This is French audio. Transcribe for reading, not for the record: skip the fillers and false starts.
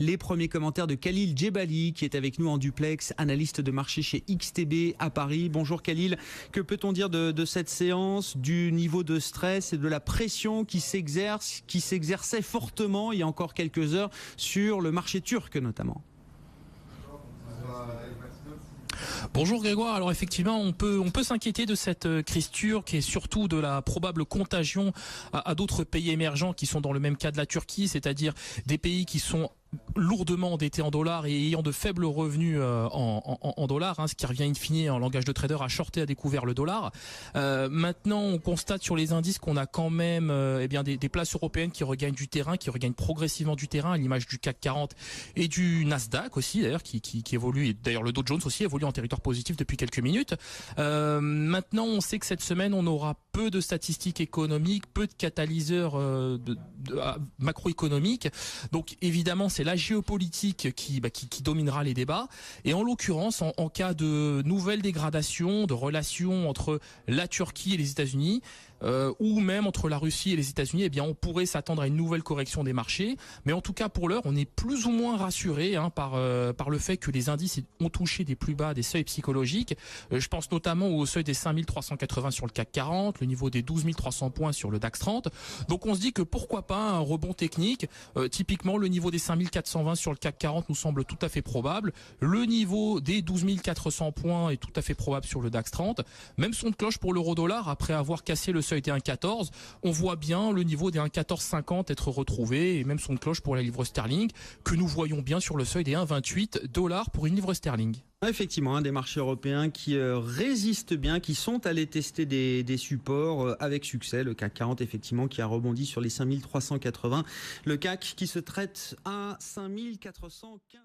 Les premiers commentaires de Khalil Djebali qui est avec nous en duplex, analyste de marché chez XTB à Paris. Bonjour Khalil, que peut-on dire de cette séance, du niveau de stress et de la pression qui s'exerçait fortement il y a encore quelques heures sur le marché turc notamment? Bonjour Grégoire, alors effectivement on peut s'inquiéter de cette crise turque et surtout de la probable contagion à d'autres pays émergents qui sont dans le même cas de la Turquie, c'est-à-dire des pays qui sont lourdement endettés en dollars et ayant de faibles revenus en dollars, ce qui revient in fine en langage de trader à shorter à découvert le dollar. Maintenant, on constate sur les indices qu'on a quand même des places européennes qui regagnent du terrain, qui regagnent progressivement du terrain, à l'image du CAC 40 et du Nasdaq aussi d'ailleurs qui évolue, et d'ailleurs le Dow Jones aussi évolue en territoire positif depuis quelques minutes. Maintenant, on sait que cette semaine, on aura peu de statistiques économiques, peu de catalyseurs macroéconomiques. Donc évidemment, c'est la géopolitique qui dominera les débats. Et en l'occurrence, en cas de nouvelle dégradation de relations entre la Turquie et les États-Unis, ou même entre la Russie et les États-Unis, on pourrait s'attendre à une nouvelle correction des marchés. Mais en tout cas, pour l'heure, on est plus ou moins rassuré par le fait que les indices ont touché des plus bas, des seuils psychologiques. Je pense notamment au seuil des 5380 sur le CAC 40, le niveau des 12 300 points sur le DAX 30. Donc on se dit que pourquoi pas un rebond technique. Typiquement, le niveau des 5420 sur le CAC 40 nous semble tout à fait probable. Le niveau des 12 400 points est tout à fait probable sur le DAX 30. Même son de cloche pour l'euro-dollar après avoir cassé le seuil des 1,14. On voit bien le niveau des 1,1450 être retrouvé et même son de cloche pour la livre sterling que nous voyons bien sur le seuil des 1,28 $ pour une livre sterling. Effectivement, des marchés européens qui résistent bien, qui sont allés tester des supports avec succès. Le CAC 40, effectivement, qui a rebondi sur les 5380. Le CAC qui se traite à 5415.